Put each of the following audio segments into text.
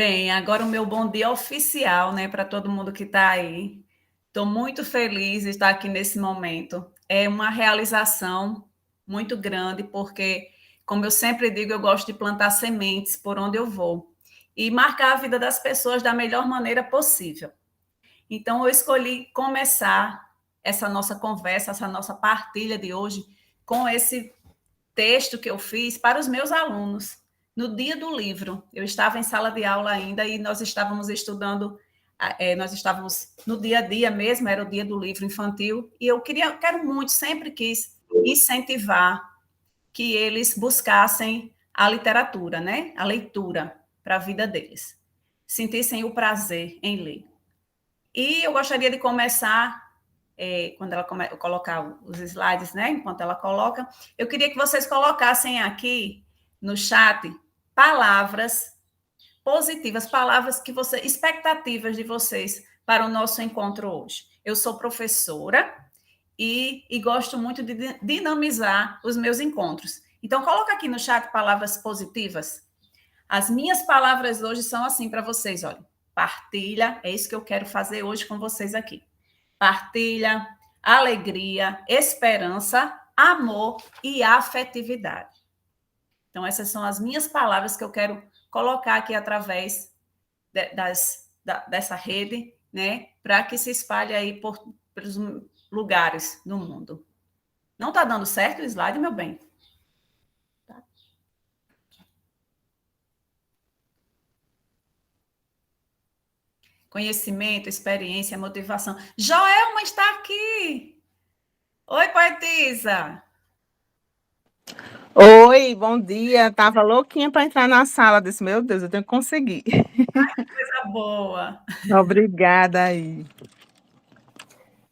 Bem, agora o meu bom dia oficial, né, para todo mundo que está aí. Estou muito feliz de estar aqui nesse momento. É uma realização muito grande, porque, como eu sempre digo, eu gosto de plantar sementes por onde eu vou e marcar a vida das pessoas da melhor maneira possível. Então, eu escolhi começar essa nossa conversa, essa nossa partilha de hoje, com esse texto que eu fiz para os meus alunos. No dia do livro, eu estava em sala de aula ainda e nós estávamos estudando, nós estávamos no dia a dia mesmo, era o dia do livro infantil, e quero muito, sempre quis incentivar que eles buscassem a literatura, né? A leitura para a vida deles, sentissem o prazer em ler. E eu gostaria de começar quando ela colocar os slides, né? Enquanto ela coloca, eu queria que vocês colocassem aqui no chat palavras positivas, palavras que você, expectativas de vocês para o nosso encontro hoje. Eu sou professora e gosto muito de dinamizar os meus encontros. Então, coloca aqui no chat palavras positivas. As minhas palavras hoje são assim para vocês, olha. Partilha, é isso que eu quero fazer hoje com vocês aqui. Partilha, alegria, esperança, amor e afetividade. Então, essas são as minhas palavras que eu quero colocar aqui através dessa rede, né, para que se espalhe aí pelos lugares do mundo. Não está dando certo o slide, meu bem? Tá. Conhecimento, experiência, motivação. Joelma está aqui! Oi, poetisa! Oi, bom dia. Tava louquinha para entrar na sala. Disse, meu Deus, eu tenho que conseguir. Coisa boa! Obrigada aí.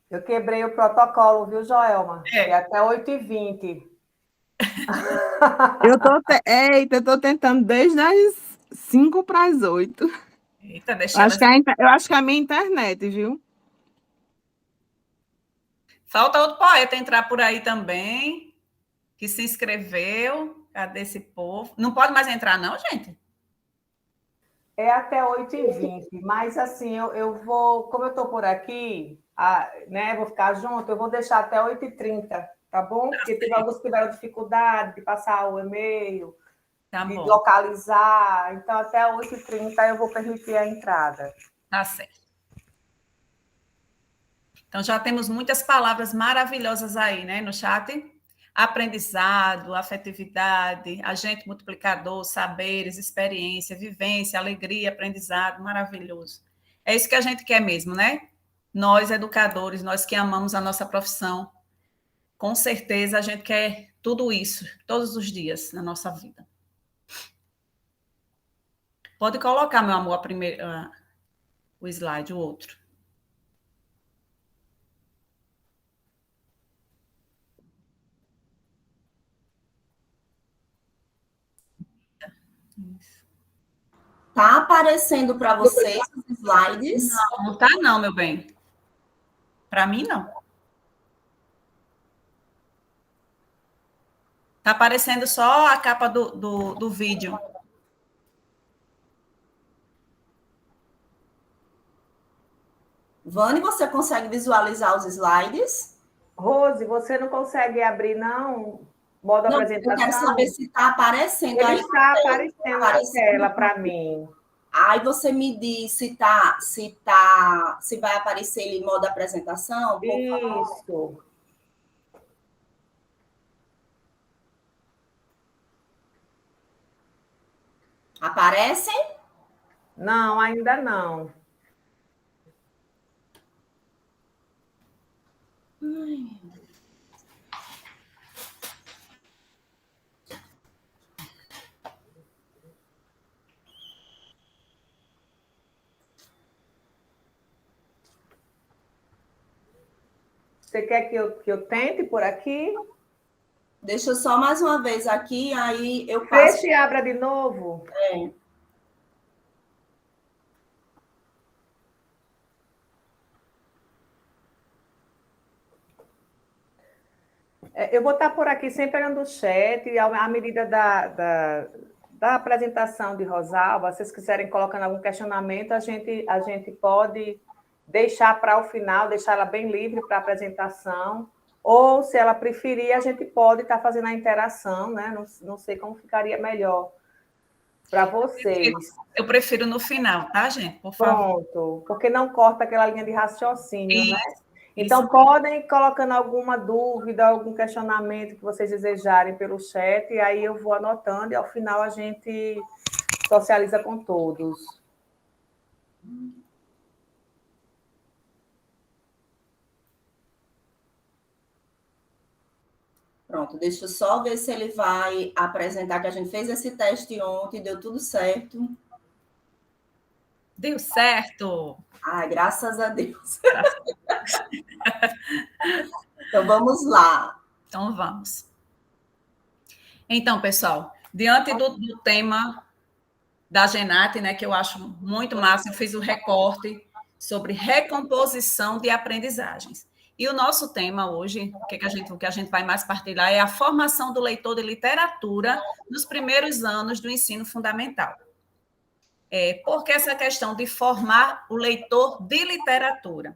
Eu quebrei o protocolo, viu, Joelma? É até 8h20. Eita, eu tô tentando desde as 5 para as 8. Eita, deixa ela. Eu acho que é a minha internet, viu? Falta outro poeta entrar por aí também, que se inscreveu. Cadê esse povo? Não pode mais entrar, não, gente? É até 8h20, mas assim, eu vou, como eu estou por aqui, né, vou ficar junto, eu vou deixar até 8h30, tá bom? Porque teve alguns que tiveram dificuldade de passar o e-mail, Tá de bom, localizar, então até 8h30 eu vou permitir a entrada. tá certo. Então já temos muitas palavras maravilhosas aí, né, no chat. Aprendizado, afetividade, agente multiplicador, saberes, experiência, vivência, alegria, aprendizado, maravilhoso. É isso que a gente quer mesmo, né? Nós, educadores, nós que amamos a nossa profissão, com certeza a gente quer tudo isso, todos os dias na nossa vida. Pode colocar, meu amor, o slide, o outro. Isso. Tá aparecendo para vocês os slides? Não, não tá não, meu bem. Para mim, não. Tá aparecendo só a capa do vídeo. Vani, você consegue visualizar os slides? Rose, você não consegue abrir, não? Modo Não, apresentação? eu quero saber se está aparecendo Ele aí. está aparecendo na tela para mim. Aí você me diz se vai aparecer ele em modo apresentação, por favor. Isso. Aparecem? Não, ainda não. Você quer que eu tente por aqui? Deixa eu só mais uma vez aqui, aí eu passo. Feche e abra de novo. Eu vou estar por aqui sempre olhando o chat, à medida da apresentação de Rosalba, se vocês quiserem colocando algum questionamento, a gente pode deixar para o final, deixar ela bem livre para a apresentação, ou, se ela preferir, a gente pode estar fazendo a interação, né? Não sei como ficaria melhor para vocês. Eu prefiro no final, tá, gente? Por favor. Pronto, porque não corta aquela linha de raciocínio, Isso, né? Então, podem ir colocando alguma dúvida, algum questionamento que vocês desejarem pelo chat, e aí eu vou anotando, e ao final a gente socializa com todos. Pronto, deixa eu só ver se ele vai apresentar, que a gente fez esse teste ontem, deu tudo certo. Deu certo! Ai, graças a Deus. Então, vamos lá. Então, vamos. Então, pessoal, diante do tema da Genate, né, que eu acho muito massa, eu fiz o recorte sobre recomposição de aprendizagens. E o nosso tema hoje, o que a gente vai mais partilhar, é a formação do leitor de literatura nos primeiros anos do ensino fundamental. Porque essa questão de formar o leitor de literatura.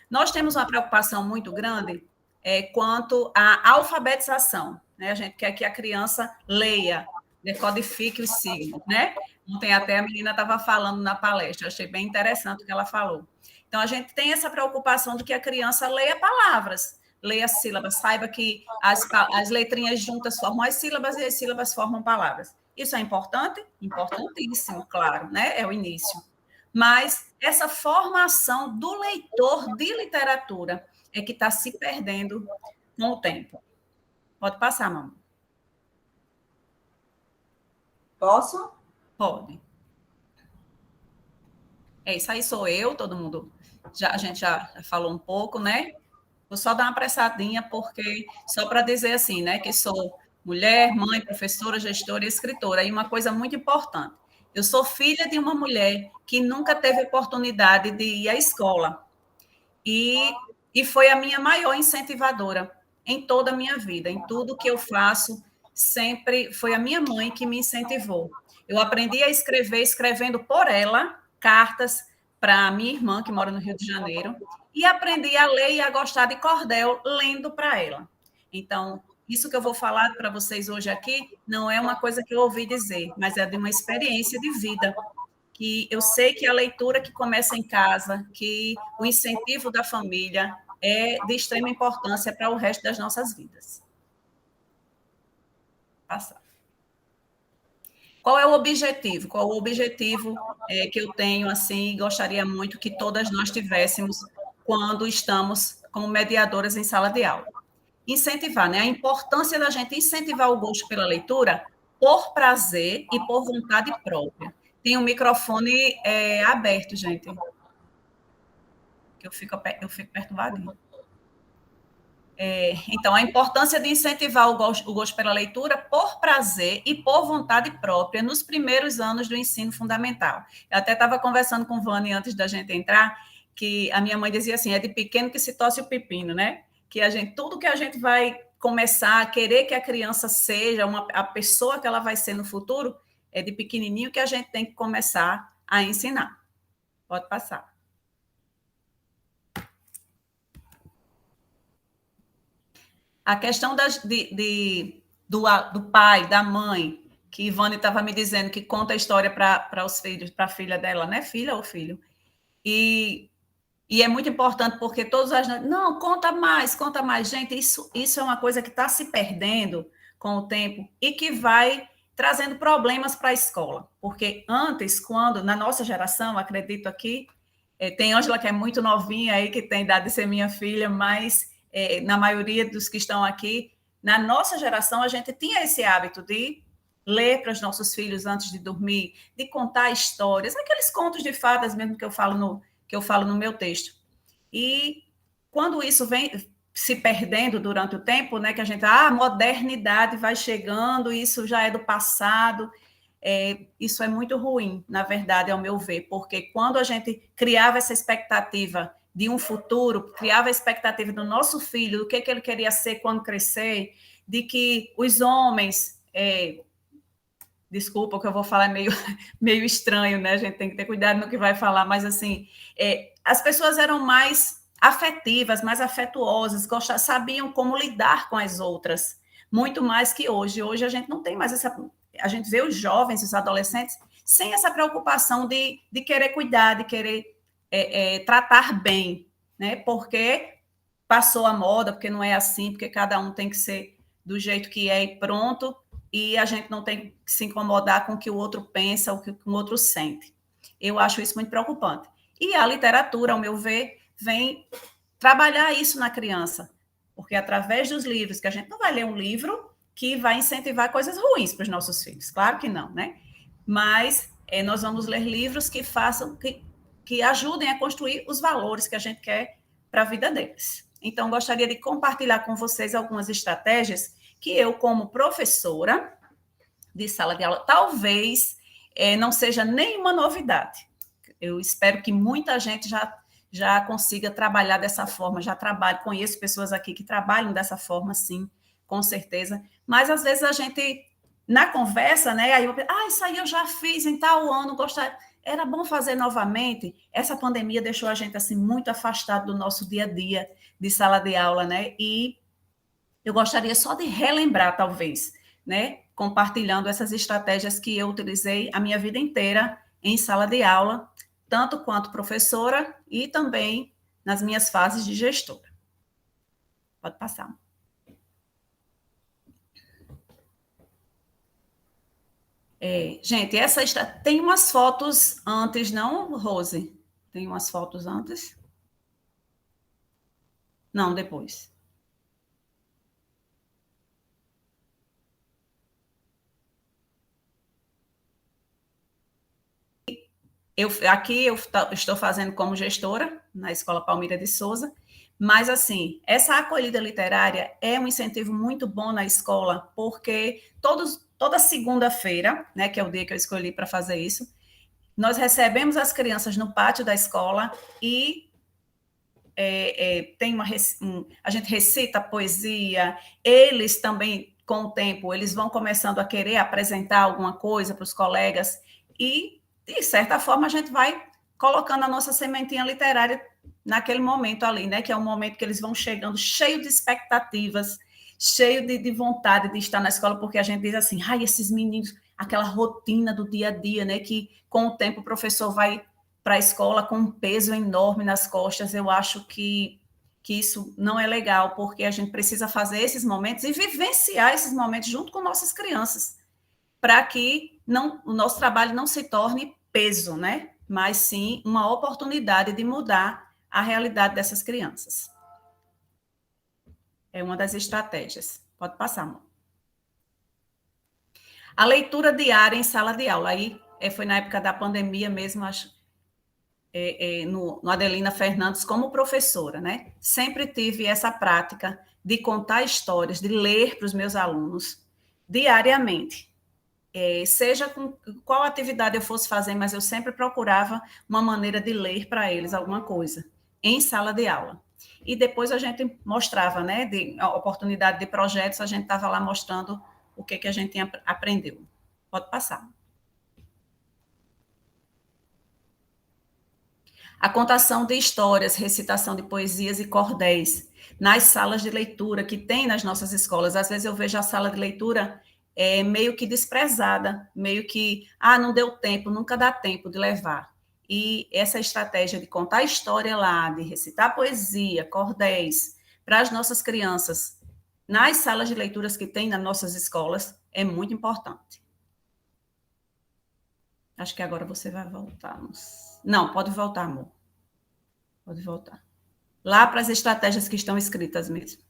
Nós temos uma preocupação muito grande quanto à alfabetização, né? A gente quer que a criança leia, decodifique os signos, né? Ontem até a menina estava falando na palestra, achei bem interessante o que ela falou. Então, a gente tem essa preocupação de que a criança leia palavras, leia sílabas, saiba que as letrinhas juntas formam as sílabas e as sílabas formam palavras. Isso é importante? Importantíssimo, claro, né? É o início. Mas essa formação do leitor de literatura é que está se perdendo com o tempo. Pode passar, mamãe. Posso? Pode. Isso aí sou eu, todo mundo. A gente já falou um pouco, né? Vou só dar uma apressadinha, porque só para dizer assim, né? Que sou mulher, mãe, professora, gestora e escritora. E uma coisa muito importante. Eu sou filha de uma mulher que nunca teve oportunidade de ir à escola. E foi a minha maior incentivadora em toda a minha vida, em tudo que eu faço, sempre foi a minha mãe que me incentivou. Eu aprendi a escrever, escrevendo por ela, cartas para minha irmã, que mora no Rio de Janeiro, e aprendi a ler e a gostar de cordel, lendo para ela. Então, isso que eu vou falar para vocês hoje aqui não é uma coisa que eu ouvi dizer, mas é de uma experiência de vida, que eu sei que a leitura que começa em casa, que o incentivo da família é de extrema importância para o resto das nossas vidas. Passar. Qual é o objetivo? Qual o objetivo que eu tenho, assim, e gostaria muito que todas nós tivéssemos quando estamos como mediadoras em sala de aula? Incentivar, né? A importância da gente incentivar o gosto pela leitura por prazer e por vontade própria. Tem o microfone aberto, gente. Que eu fico perturbadinha. Então, a importância de incentivar o gosto pela leitura por prazer e por vontade própria nos primeiros anos do ensino fundamental. Eu até estava conversando com o Vani antes da gente entrar, que a minha mãe dizia assim, é de pequeno que se torce o pepino, né? Que tudo que a gente vai começar a querer que a criança seja a pessoa que ela vai ser no futuro, é de pequenininho que a gente tem que começar a ensinar. Pode passar. A questão do pai, da mãe, que Ivone estava me dizendo que conta a história para os filhos, para a filha dela, né? Filha ou filho? E é muito importante porque todos as... Não, conta mais. Gente, isso é uma coisa que está se perdendo com o tempo e que vai trazendo problemas para a escola. Porque antes, quando, na nossa geração, acredito aqui, tem Ângela que é muito novinha aí, que tem idade de ser minha filha, mas na maioria dos que estão aqui, na nossa geração, a gente tinha esse hábito de ler para os nossos filhos antes de dormir, de contar histórias, aqueles contos de fadas mesmo que eu falo no meu texto. E quando isso vem se perdendo durante o tempo, né, que a gente, a modernidade vai chegando, isso já é do passado, isso é muito ruim, na verdade, ao meu ver, porque quando a gente criava essa expectativa de um futuro, criava a expectativa do nosso filho, do que ele queria ser quando crescer, de que os homens Desculpa, o que eu vou falar é meio estranho, né? A gente tem que ter cuidado no que vai falar, mas assim, as pessoas eram mais afetivas, mais afetuosas, sabiam como lidar com as outras, muito mais que hoje. Hoje a gente não tem mais essa. A gente vê os jovens, os adolescentes, sem essa preocupação de querer cuidar, de querer tratar bem, né? Porque passou a moda, porque não é assim, porque cada um tem que ser do jeito que é e pronto, e a gente não tem que se incomodar com o que o outro pensa, o que o outro sente. Eu acho isso muito preocupante. E a literatura, ao meu ver, vem trabalhar isso na criança, porque através dos livros, que a gente não vai ler um livro que vai incentivar coisas ruins para os nossos filhos, claro que não, né? Mas nós vamos ler livros que façam, que ajudem a construir os valores que a gente quer para a vida deles. Então, gostaria de compartilhar com vocês algumas estratégias que eu, como professora de sala de aula, talvez não seja nenhuma novidade. Eu espero que muita gente já consiga trabalhar dessa forma, já trabalhe, conheço pessoas aqui que trabalham dessa forma, sim, com certeza, mas às vezes a gente, na conversa, né, aí eu penso, isso aí eu já fiz em tal ano, era bom fazer novamente. Essa pandemia deixou a gente assim muito afastado do nosso dia a dia de sala de aula, né, e eu gostaria só de relembrar, talvez, né, compartilhando essas estratégias que eu utilizei a minha vida inteira em sala de aula, tanto quanto professora e também nas minhas fases de gestora. Pode passar. Gente, tem umas fotos antes, não, Rose? Tem umas fotos antes? Não, depois. Aqui eu estou fazendo como gestora na Escola Palmira de Souza, mas, assim, essa acolhida literária é um incentivo muito bom na escola, porque toda segunda-feira, né, que é o dia que eu escolhi para fazer isso, nós recebemos as crianças no pátio da escola e a gente recita poesia, eles também, com o tempo, eles vão começando a querer apresentar alguma coisa para os colegas e, de certa forma, a gente vai colocando a nossa sementinha literária naquele momento ali, né? Que é um momento que eles vão chegando cheio de expectativas, cheio de vontade de estar na escola, porque a gente diz assim, esses meninos, aquela rotina do dia a dia, né? Que com o tempo o professor vai para a escola com um peso enorme nas costas. Eu acho que isso não é legal, porque a gente precisa fazer esses momentos e vivenciar esses momentos junto com nossas crianças, para que o nosso trabalho não se torne peso, né? Mas sim uma oportunidade de mudar a realidade dessas crianças. É uma das estratégias. Pode passar, amor. A leitura diária em sala de aula. Aí foi na época da pandemia mesmo, acho, no Adelina Fernandes, como professora, né? Sempre tive essa prática de contar histórias, de ler para os meus alunos diariamente. Seja com qual atividade eu fosse fazer, mas eu sempre procurava uma maneira de ler para eles alguma coisa em sala de aula. E depois a gente mostrava, né, de oportunidade de projetos, a gente estava lá mostrando o que a gente aprendeu. Pode passar. A contação de histórias, recitação de poesias e cordéis nas salas de leitura que tem nas nossas escolas. Às vezes eu vejo a sala de leitura meio que desprezada, meio que, não deu tempo, nunca dá tempo de levar. E essa estratégia de contar história lá, de recitar poesia, cordéis, para as nossas crianças, nas salas de leituras que tem nas nossas escolas, é muito importante. Acho que agora você vai voltar. Não, pode voltar, amor. Pode voltar. Lá para as estratégias que estão escritas mesmo.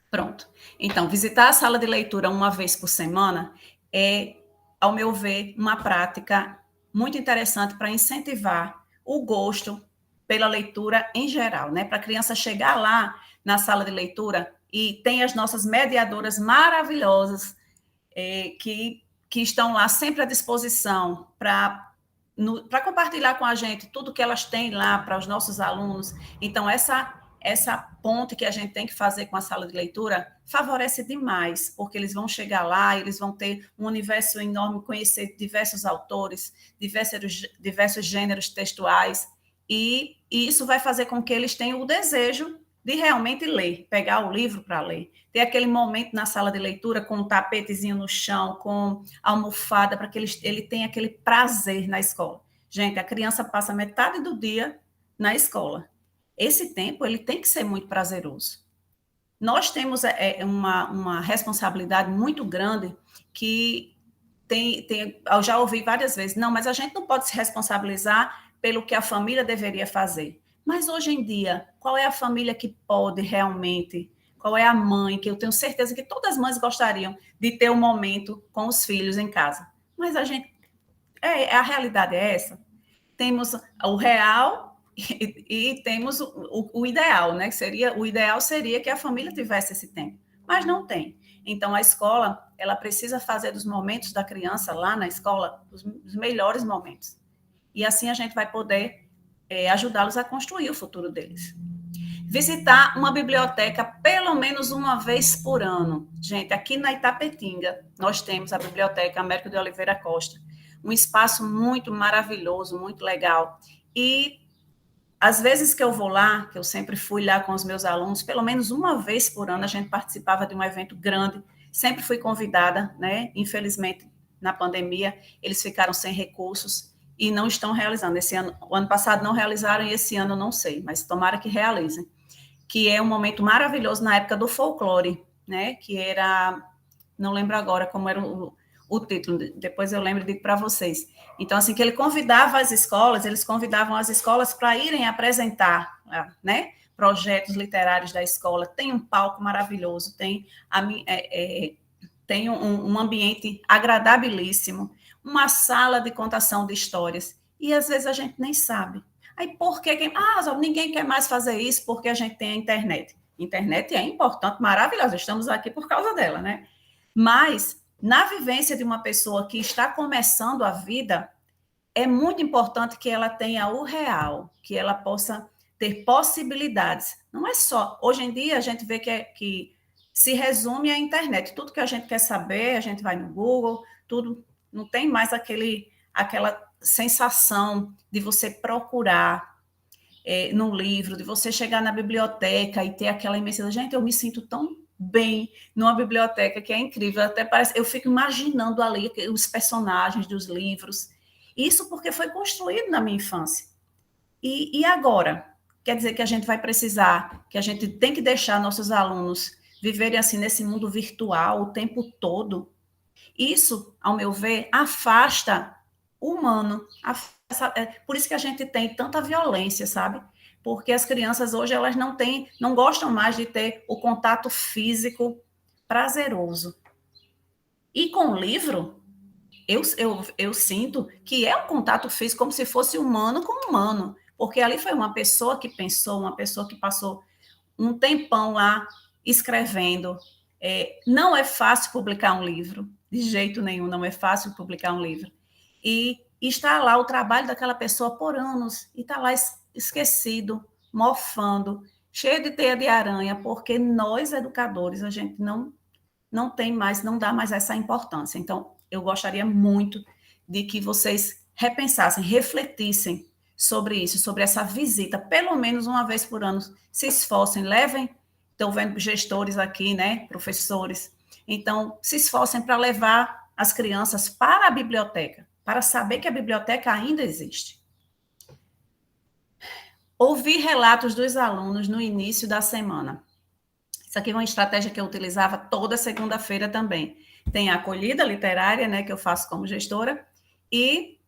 Pronto. Então, visitar a sala de leitura uma vez por semana é, ao meu ver, uma prática muito interessante para incentivar o gosto pela leitura em geral, né? Para a criança chegar lá na sala de leitura e tem as nossas mediadoras maravilhosas que estão lá sempre à disposição para compartilhar com a gente tudo que elas têm lá para os nossos alunos. Então, essa essa ponte que a gente tem que fazer com a sala de leitura favorece demais, porque eles vão chegar lá, eles vão ter um universo enorme, conhecer diversos autores, diversos gêneros textuais, e isso vai fazer com que eles tenham o desejo de realmente ler, pegar o livro para ler, ter aquele momento na sala de leitura com um tapetezinho no chão, com almofada, para que ele tenha aquele prazer na escola. Gente, a criança passa metade do dia na escola. Esse tempo ele tem que ser muito prazeroso. Nós temos uma responsabilidade muito grande que eu já ouvi várias vezes, não, mas a gente não pode se responsabilizar pelo que a família deveria fazer. Mas hoje em dia, qual é a família que pode realmente, qual é a mãe, que eu tenho certeza que todas as mães gostariam de ter um momento com os filhos em casa. Mas a realidade é essa. Temos o real e temos o ideal, né? O ideal seria que a família tivesse esse tempo, mas não tem. Então, a escola, ela precisa fazer dos momentos da criança lá na escola os melhores momentos. E assim a gente vai poder ajudá-los a construir o futuro deles. Visitar uma biblioteca pelo menos uma vez por ano. Gente, aqui na Itapetinga, nós temos a Biblioteca Américo de Oliveira Costa, um espaço muito maravilhoso, muito legal. E às vezes que eu vou lá, que eu sempre fui lá com os meus alunos, pelo menos uma vez por ano a gente participava de um evento grande, sempre fui convidada, né? Infelizmente, na pandemia, eles ficaram sem recursos e não estão realizando. O ano passado não realizaram e esse ano não sei, mas tomara que realizem. Que é um momento maravilhoso na época do folclore, né? Que era, não lembro agora como era o título, depois eu lembro e digo para vocês. Então, assim, que eles convidavam as escolas para irem apresentar, né, projetos literários da escola. Tem um palco maravilhoso, tem um ambiente agradabilíssimo, uma sala de contação de histórias, e às vezes a gente nem sabe. Aí, por que ninguém quer mais fazer isso porque a gente tem a internet? Internet é importante, maravilhosa, estamos aqui por causa dela, né? Mas na vivência de uma pessoa que está começando a vida, é muito importante que ela tenha o real, que ela possa ter possibilidades. Não é só. Hoje em dia, a gente vê que se resume à internet. Tudo que a gente quer saber, a gente vai no Google, tudo. Não tem mais aquela sensação de você procurar no livro, de você chegar na biblioteca e ter aquela imensidão. Gente, eu me sinto tão bem numa biblioteca que é incrível, até parece, eu fico imaginando ali os personagens dos livros, isso porque foi construído na minha infância. E agora? Quer dizer que a gente vai precisar, que a gente tem que deixar nossos alunos viverem assim nesse mundo virtual o tempo todo. Isso, ao meu ver, afasta o humano. Por isso que a gente tem tanta violência, sabe? Porque as crianças hoje elas não gostam mais de ter o contato físico prazeroso. E com o livro, eu sinto que é um contato físico como se fosse humano com humano, porque ali foi uma pessoa que pensou, uma pessoa que passou um tempão lá escrevendo. Não é fácil publicar um livro, de jeito nenhum, não é fácil publicar um livro. E está lá o trabalho daquela pessoa por anos, e está lá esquecido, mofando, cheio de teia de aranha, porque nós, educadores, a gente não dá mais essa importância. Então, eu gostaria muito de que vocês repensassem, refletissem sobre isso, sobre essa visita, pelo menos uma vez por ano, se esforcem, levem, estou vendo gestores aqui, né, professores, então, se esforcem para levar as crianças para a biblioteca, para saber que a biblioteca ainda existe. Ouvir relatos dos alunos no início da semana. Isso aqui é uma estratégia que eu utilizava toda segunda-feira também. Tem a acolhida literária, né, que eu faço como gestora, e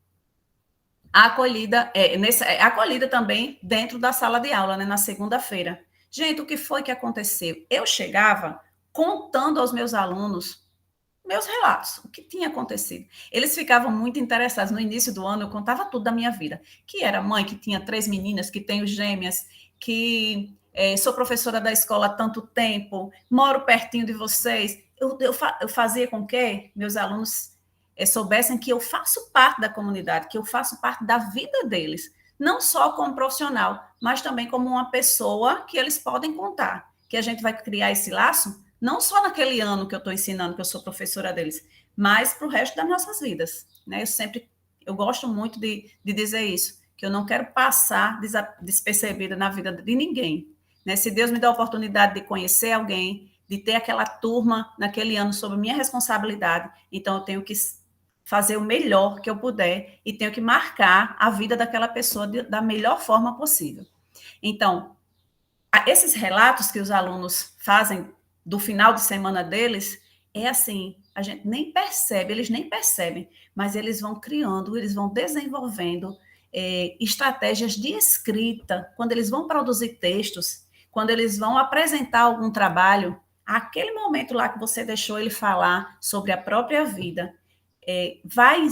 a acolhida também dentro da sala de aula, né, na segunda-feira. Gente, o que foi que aconteceu? Eu chegava contando aos meus alunos meus relatos, o que tinha acontecido. Eles ficavam muito interessados. No início do ano, eu contava tudo da minha vida. Que era mãe, que tinha 3 meninas, que tenho gêmeas, que sou professora da escola há tanto tempo, moro pertinho de vocês. Eu fazia com que meus alunos soubessem que eu faço parte da comunidade, que eu faço parte da vida deles. não só como profissional, mas também como uma pessoa que eles podem contar, que a gente vai criar esse laço, não só naquele ano que eu estou ensinando, que eu sou professora deles, mas para o resto das nossas vidas, né? Eu gosto muito de dizer isso, que eu não quero passar despercebida na vida de ninguém, né? Se Deus me dá a oportunidade de conhecer alguém, de ter aquela turma naquele ano sob minha responsabilidade, então eu tenho que fazer o melhor que eu puder e tenho que marcar a vida daquela pessoa da melhor forma possível. Então, esses relatos que os alunos fazem do final de semana deles, é assim, a gente nem percebe, eles nem percebem, mas eles vão criando, eles vão desenvolvendo estratégias de escrita, quando eles vão produzir textos, quando eles vão apresentar algum trabalho, aquele momento lá que você deixou ele falar sobre a própria vida, vai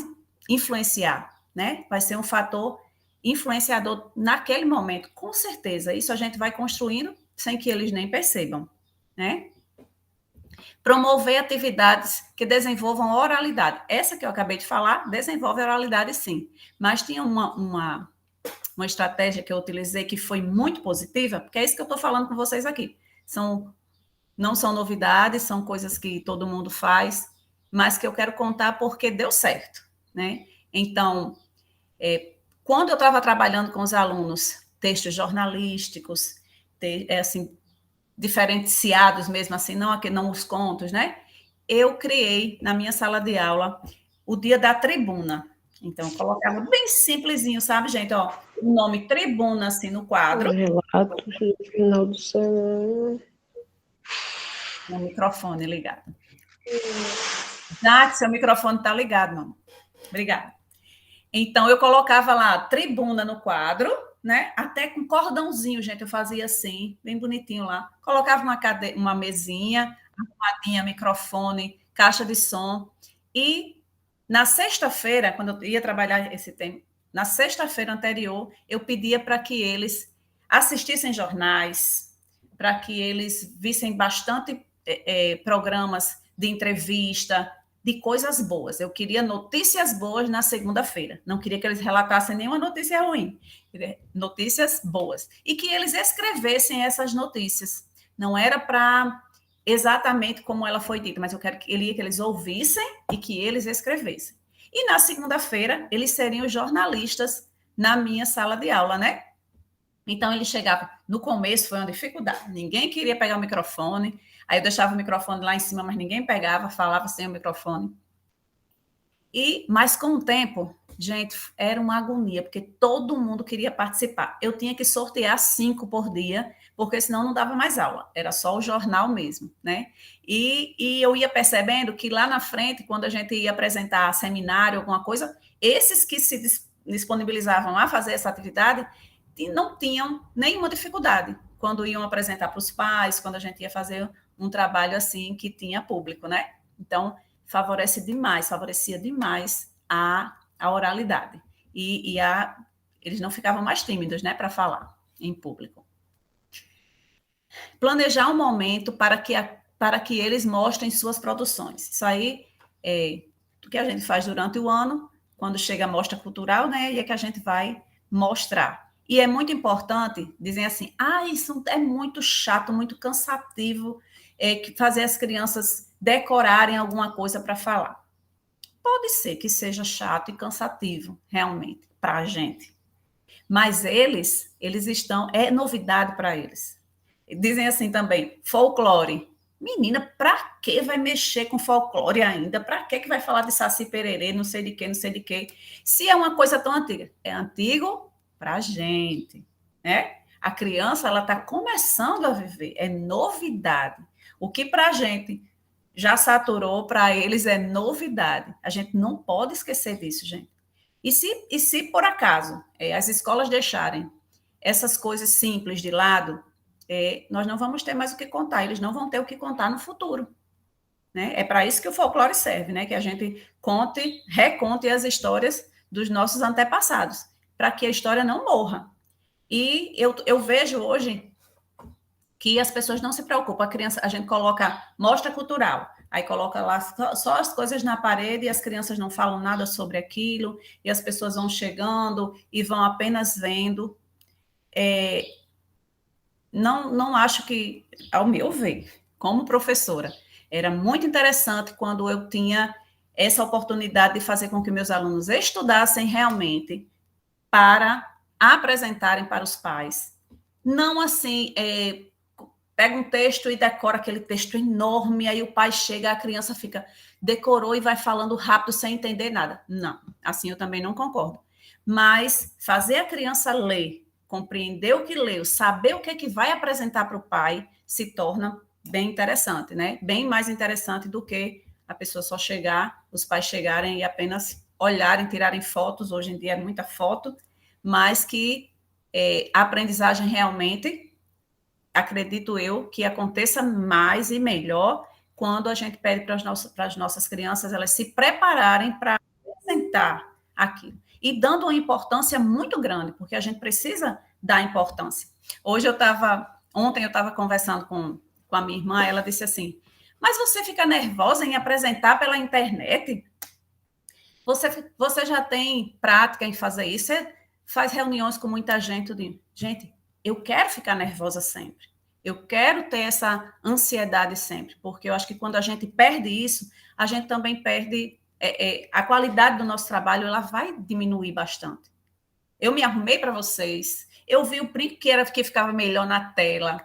influenciar, né? Vai ser um fator influenciador naquele momento, com certeza. Isso a gente vai construindo sem que eles nem percebam, né? Promover atividades que desenvolvam oralidade. Essa que eu acabei de falar, desenvolve oralidade sim, mas tinha uma estratégia que eu utilizei que foi muito positiva, porque é isso que eu estou falando com vocês aqui. Não são novidades, são coisas que todo mundo faz, mas que eu quero contar porque deu certo, né? Então, quando eu estava trabalhando com os alunos, textos jornalísticos, assim, diferenciados mesmo assim, não os contos, né? Eu criei na minha sala de aula o dia da tribuna. Então, eu colocava bem simplesinho, sabe, gente? Ó, o nome tribuna assim no quadro. Relatos do final de semana. O microfone ligado. Já que seu microfone está ligado, mamãe. Obrigada. Então, eu colocava lá tribuna no quadro, né? Até com cordãozinho, gente, eu fazia assim, bem bonitinho lá. Colocava uma mesinha, arrumadinha, microfone, caixa de som. E na sexta-feira, quando eu ia trabalhar esse tema, na sexta-feira anterior, eu pedia para que eles assistissem jornais, para que eles vissem bastante programas de entrevista, de coisas boas. Eu queria notícias boas na segunda-feira. Não queria que eles relatassem nenhuma notícia ruim. Notícias boas. E que eles escrevessem essas notícias. Não era para exatamente como ela foi dita, mas eu queria que eles ouvissem e que eles escrevessem. E na segunda-feira, eles seriam os jornalistas na minha sala de aula, né? Então, ele chegava... No começo, foi uma dificuldade. Ninguém queria pegar o microfone. Aí eu deixava o microfone lá em cima, mas ninguém pegava, falava sem o microfone. Mas com o tempo, gente, era uma agonia, porque todo mundo queria participar. Eu tinha que sortear 5 por dia, porque senão não dava mais aula. Era só o jornal mesmo, né? E eu ia percebendo que lá na frente, quando a gente ia apresentar seminário, alguma coisa, esses que se disponibilizavam a fazer essa atividade não tinham nenhuma dificuldade quando iam apresentar para os pais, quando a gente ia fazer um trabalho assim que tinha público, né? Então, favorecia demais a oralidade. Eles não ficavam mais tímidos, né, para falar em público. Planejar um momento para que eles mostrem suas produções. Isso aí é o que a gente faz durante o ano, quando chega a mostra cultural, né, e é que a gente vai mostrar. E é muito importante, dizem assim, isso é muito chato, muito cansativo, fazer as crianças decorarem alguma coisa para falar. Pode ser que seja chato e cansativo, realmente, para a gente. Mas eles estão... É novidade para eles. Dizem assim também, folclore. Menina, para que vai mexer com folclore ainda? Para que vai falar de Saci Pererê, não sei de quê, não sei de quê? Se é uma coisa tão antiga. É antigo para a gente, né? A criança, ela está começando a viver. É novidade. O que para a gente já saturou, para eles é novidade. A gente não pode esquecer disso, gente. E se por acaso as escolas deixarem essas coisas simples de lado, nós não vamos ter mais o que contar, eles não vão ter o que contar no futuro. Né? É para isso que o folclore serve, né? Que a gente reconte as histórias dos nossos antepassados, para que a história não morra. E eu vejo hoje que as pessoas não se preocupam. A criança, a gente coloca mostra cultural. Aí coloca lá só as coisas na parede e as crianças não falam nada sobre aquilo, e as pessoas vão chegando e vão apenas vendo. Não acho que, ao meu ver, como professora, era muito interessante quando eu tinha essa oportunidade de fazer com que meus alunos estudassem realmente para apresentarem para os pais. Não assim, pega um texto e decora aquele texto enorme, aí o pai chega, a criança fica, decorou e vai falando rápido sem entender nada. Não, assim eu também não concordo. Mas fazer a criança ler, compreender o que leu, saber o que é que vai apresentar para o pai, se torna bem interessante, né? Bem mais interessante do que a pessoa só chegar, os pais chegarem e apenas olharem, tirarem fotos, hoje em dia é muita foto, mas que a aprendizagem realmente, acredito eu, que aconteça mais e melhor quando a gente pede para as nossas crianças elas se prepararem para apresentar aquilo. E dando uma importância muito grande, porque a gente precisa dar importância. Ontem eu estava conversando com a minha irmã, ela disse assim, mas você fica nervosa em apresentar pela internet? Você já tem prática em fazer isso? Você faz reuniões com muita gente? Gente, eu quero ficar nervosa sempre. Eu quero ter essa ansiedade sempre, porque eu acho que quando a gente perde isso, a gente também perde a qualidade do nosso trabalho, ela vai diminuir bastante. Eu me arrumei para vocês, eu vi o print que ficava melhor na tela,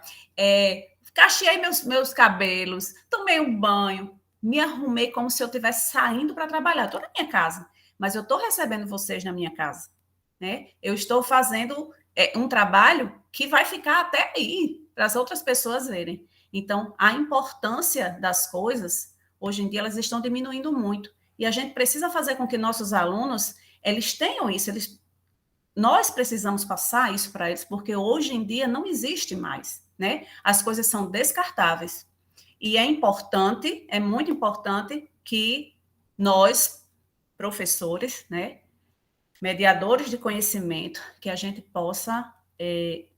cacheei meus cabelos, tomei um banho, me arrumei como se eu estivesse saindo para trabalhar. Estou na minha casa, mas eu estou recebendo vocês na minha casa, né? Eu estou fazendo um trabalho que vai ficar até aí, para as outras pessoas verem. Então, a importância das coisas, hoje em dia, elas estão diminuindo muito. E a gente precisa fazer com que nossos alunos, eles tenham isso, nós precisamos passar isso para eles, porque hoje em dia não existe mais, né? As coisas são descartáveis. E é importante, é muito importante que nós, professores, né, mediadores de conhecimento, que a gente possa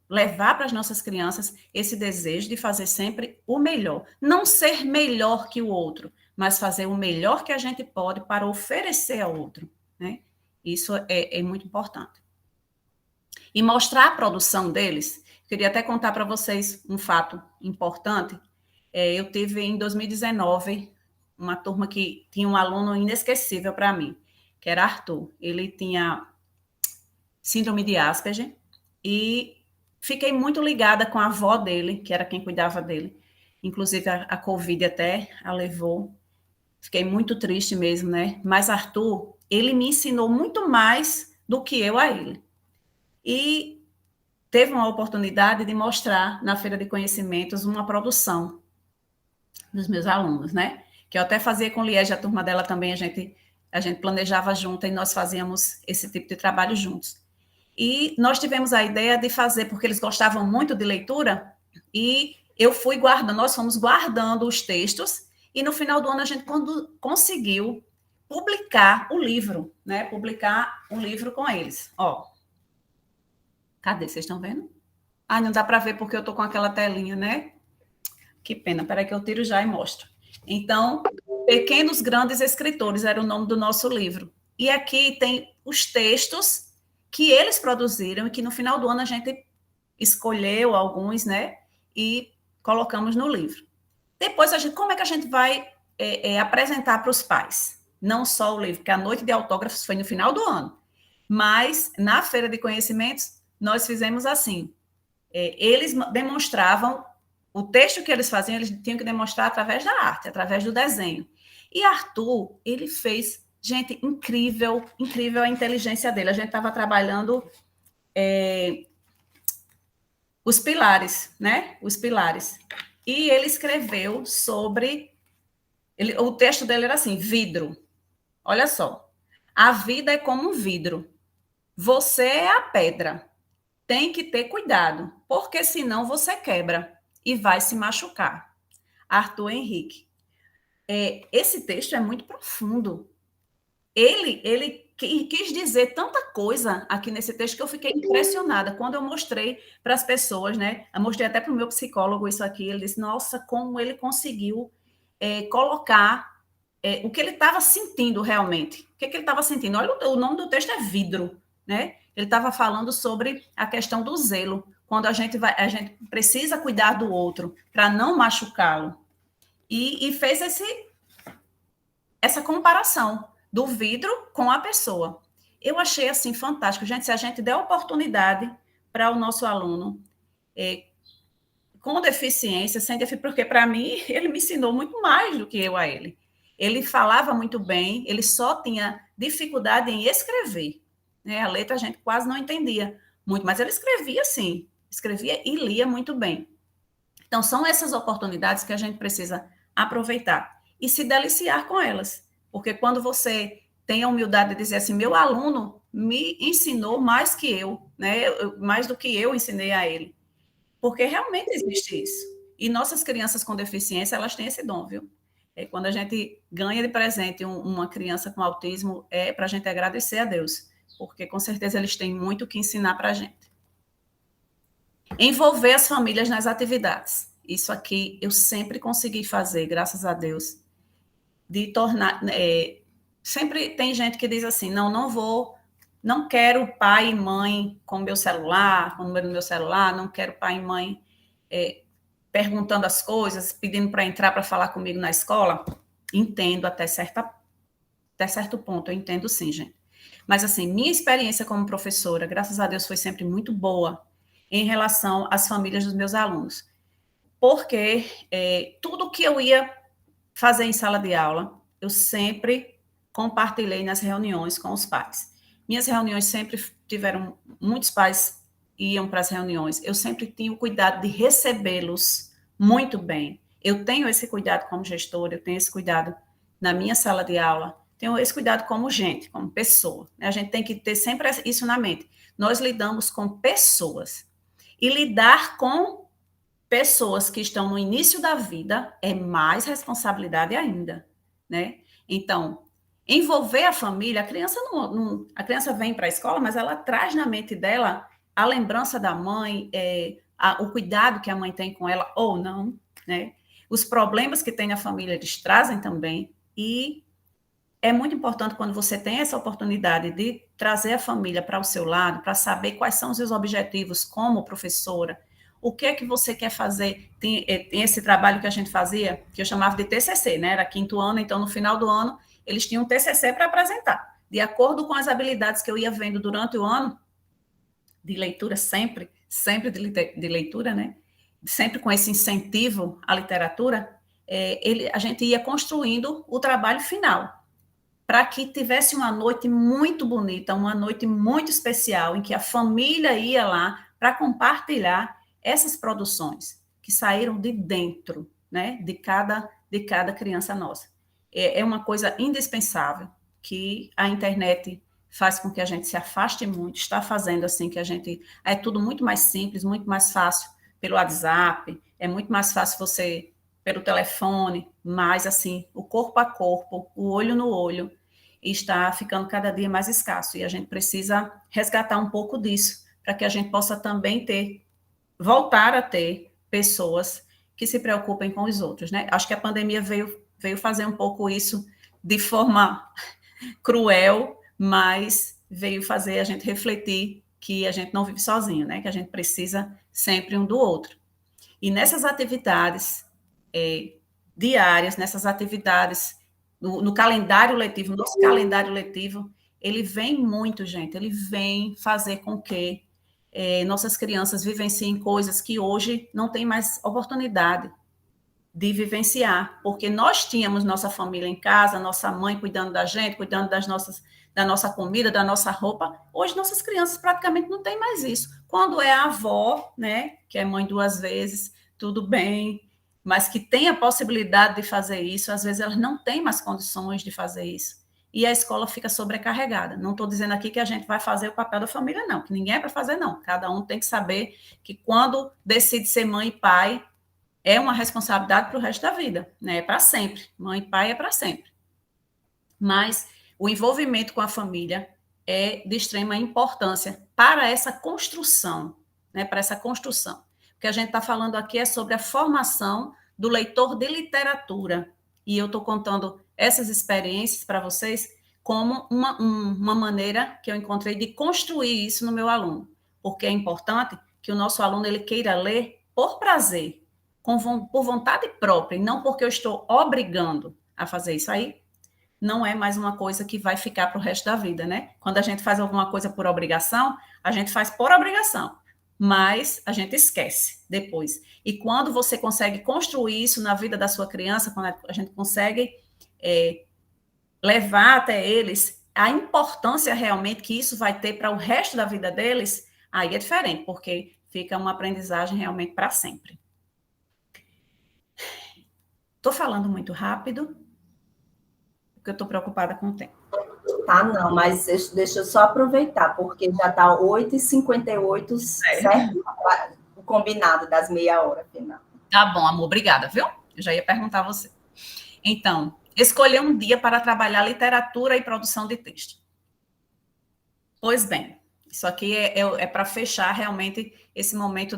levar para as nossas crianças esse desejo de fazer sempre o melhor. Não ser melhor que o outro, mas fazer o melhor que a gente pode para oferecer ao outro, né? Isso é muito importante. E mostrar a produção deles. Queria até contar para vocês um fato importante. Eu tive, em 2019, uma turma que tinha um aluno inesquecível para mim, que era Arthur. Ele tinha síndrome de Asperger e fiquei muito ligada com a avó dele, que era quem cuidava dele. Inclusive, a Covid até a levou. Fiquei muito triste mesmo, né? Mas Arthur, ele me ensinou muito mais do que eu a ele. E teve uma oportunidade de mostrar na Feira de Conhecimentos uma produção dos meus alunos, né? Que eu até fazia com Liege, a turma dela também, a gente planejava junto e nós fazíamos esse tipo de trabalho juntos. E nós tivemos a ideia de fazer, porque eles gostavam muito de leitura, e nós fomos guardando os textos, e no final do ano a gente conseguiu publicar o livro, né? Publicar um livro com eles. Ó, cadê? Vocês estão vendo? Ah, não dá para ver porque eu estou com aquela telinha, né? Que pena, peraí que eu tiro já e mostro. Então, Pequenos Grandes Escritores era o nome do nosso livro. E aqui tem os textos que eles produziram e que no final do ano a gente escolheu alguns, né? E colocamos no livro. Depois, como é que a gente vai apresentar para os pais? Não só o livro, porque a noite de autógrafos foi no final do ano. Mas, na Feira de Conhecimentos, nós fizemos assim. Eles demonstravam o texto que eles faziam, eles tinham que demonstrar através da arte, através do desenho. E Arthur, ele fez, gente, incrível a inteligência dele. A gente estava trabalhando os pilares, né? Os pilares. E ele escreveu sobre... o texto dele era assim, vidro. Olha só. A vida é como um vidro. Você é a pedra. Tem que ter cuidado, porque senão você quebra e vai se machucar. Arthur Henrique. Esse texto é muito profundo. Ele quis dizer tanta coisa aqui nesse texto que eu fiquei impressionada quando eu mostrei para as pessoas, né? Eu mostrei até para o meu psicólogo isso aqui. Ele disse, nossa, como ele conseguiu colocar o que ele estava sentindo realmente. O que ele estava sentindo? Olha, o nome do texto é vidro, né? Ele estava falando sobre a questão do zelo, quando a gente precisa cuidar do outro para não machucá-lo. E fez essa comparação do vidro com a pessoa. Eu achei assim fantástico. Gente, se a gente der oportunidade para o nosso aluno com deficiência, sem deficiência, porque para mim ele me ensinou muito mais do que eu a ele. Ele falava muito bem, ele só tinha dificuldade em escrever, né? A letra a gente quase não entendia muito, mas ele escrevia sim, escrevia e lia muito bem. Então, são essas oportunidades que a gente precisa aproveitar e se deliciar com elas, porque quando você tem a humildade de dizer assim, meu aluno me ensinou mais que eu, né? Mais do que eu ensinei a ele, porque realmente existe isso. E nossas crianças com deficiência, elas têm esse dom, viu? Quando a gente ganha de presente uma criança com autismo, é para a gente agradecer a Deus, porque com certeza eles têm muito o que ensinar para a gente. Envolver as famílias nas atividades. Isso aqui eu sempre consegui fazer, graças a Deus. De tornar... sempre tem gente que diz assim, não quero pai e mãe com meu celular, com o número do meu celular, não quero pai e mãe perguntando as coisas, pedindo para entrar para falar comigo na escola. Entendo até certo ponto, eu entendo sim, gente. Mas, assim, minha experiência como professora, graças a Deus, foi sempre muito boa em relação às famílias dos meus alunos. Porque tudo que eu ia fazer em sala de aula, eu sempre compartilhei nas reuniões com os pais. Minhas reuniões sempre tiveram, muitos pais iam para as reuniões, eu sempre tinha o cuidado de recebê-los muito bem. Eu tenho esse cuidado como gestora, eu tenho esse cuidado na minha sala de aula, tenho esse cuidado como gente, como pessoa. A gente tem que ter sempre isso na mente. Nós lidamos com pessoas. E lidar com pessoas que estão no início da vida é mais responsabilidade ainda, né? Então, envolver a família, a criança vem para a escola, mas ela traz na mente dela a lembrança da mãe, o cuidado que a mãe tem com ela, ou não, né? Os problemas que tem na família, eles trazem também, e é muito importante quando você tem essa oportunidade de trazer a família para o seu lado, para saber quais são os seus objetivos como professora, o que é que você quer fazer. Tem esse trabalho que a gente fazia, que eu chamava de TCC, né? Era 5º ano, então no final do ano eles tinham um TCC para apresentar. De acordo com as habilidades que eu ia vendo durante o ano, de leitura sempre de leitura, né? Sempre com esse incentivo à literatura, a gente ia construindo o trabalho final, para que tivesse uma noite muito bonita, uma noite muito especial, em que a família ia lá para compartilhar essas produções que saíram de dentro, né, de cada criança nossa. É uma coisa indispensável, que a internet faz com que a gente se afaste muito, está fazendo assim que a gente... É tudo muito mais simples, muito mais fácil pelo WhatsApp, é muito mais fácil você pelo telefone, mas assim, o corpo a corpo, o olho no olho, está ficando cada dia mais escasso, e a gente precisa resgatar um pouco disso, para que a gente possa também voltar a ter pessoas que se preocupem com os outros, né? Acho que a pandemia veio fazer um pouco isso de forma cruel, mas veio fazer a gente refletir que a gente não vive sozinho, né? Que a gente precisa sempre um do outro. E nessas atividades diárias, nessas atividades no calendário letivo, nosso calendário letivo, ele vem muito, gente, ele vem fazer com que nossas crianças vivenciem coisas que hoje não tem mais oportunidade de vivenciar, porque nós tínhamos nossa família em casa, nossa mãe cuidando da gente, cuidando da nossa comida, da nossa roupa. Hoje nossas crianças praticamente não têm mais isso. Quando é a avó, né, que é mãe 2 vezes, tudo bem, mas que tem a possibilidade de fazer isso, às vezes elas não têm mais condições de fazer isso. E a escola fica sobrecarregada. Não estou dizendo aqui que a gente vai fazer o papel da família, não, que ninguém é para fazer, não. Cada um tem que saber que quando decide ser mãe e pai, é uma responsabilidade para o resto da vida, né? É para sempre. Mãe e pai é para sempre. Mas o envolvimento com a família é de extrema importância para essa construção, né? Para essa construção. O que a gente está falando aqui é sobre a formação do leitor de literatura, e eu estou contando essas experiências para vocês como uma maneira que eu encontrei de construir isso no meu aluno, porque é importante que o nosso aluno ele queira ler por prazer, por vontade própria, e não porque eu estou obrigando a fazer isso aí. Não é mais uma coisa que vai ficar para o resto da vida, né? Quando a gente faz alguma coisa por obrigação, a gente faz por obrigação, mas a gente esquece depois. E quando você consegue construir isso na vida da sua criança, quando a gente consegue levar até eles a importância realmente que isso vai ter para o resto da vida deles, aí é diferente, porque fica uma aprendizagem realmente para sempre. Estou falando muito rápido, porque eu estou preocupada com o tempo. Tá, não, mas deixa eu só aproveitar, porque já está 8h58, certo? O combinado das meia hora final. Tá bom, amor, obrigada, viu? Eu já ia perguntar a você. Então, escolher um dia para trabalhar literatura e produção de texto. Pois bem, isso aqui é para fechar realmente esse momento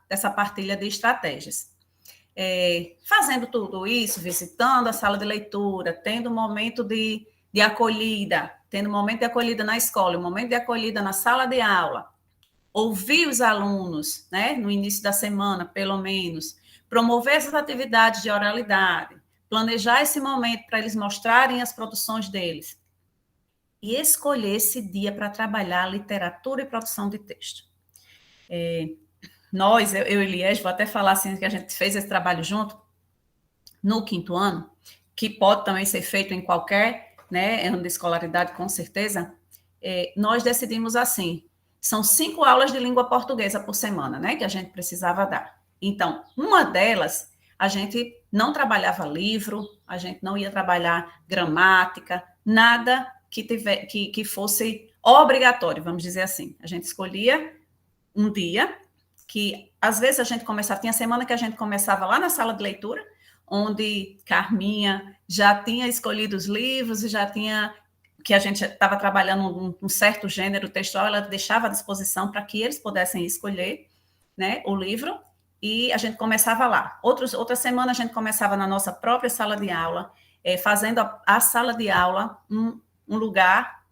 dessa partilha de estratégias. Fazendo tudo isso, visitando a sala de leitura, tendo um momento de acolhida, tendo um momento de acolhida na escola, um momento de acolhida na sala de aula, ouvir os alunos, né, no início da semana, pelo menos, promover essas atividades de oralidade, planejar esse momento para eles mostrarem as produções deles e escolher esse dia para trabalhar literatura e produção de texto. Nós, eu e Liege, vou até falar assim, que a gente fez esse trabalho junto, no 5º ano, que pode também ser feito em qualquer, né, ano de escolaridade, com certeza, nós decidimos assim, são 5 aulas de língua portuguesa por semana, né, que a gente precisava dar. Então, uma delas, a gente não trabalhava livro, a gente não ia trabalhar gramática, nada que fosse obrigatório, vamos dizer assim. A gente escolhia um dia que, às vezes, a gente começava, tinha semana que a gente começava lá na sala de leitura, onde Carminha já tinha escolhido os livros e já tinha, que a gente estava trabalhando um certo gênero textual, ela deixava à disposição para que eles pudessem escolher, né, o livro, e a gente começava lá. Outra semana a gente começava na nossa própria sala de aula, fazendo a sala de aula um lugar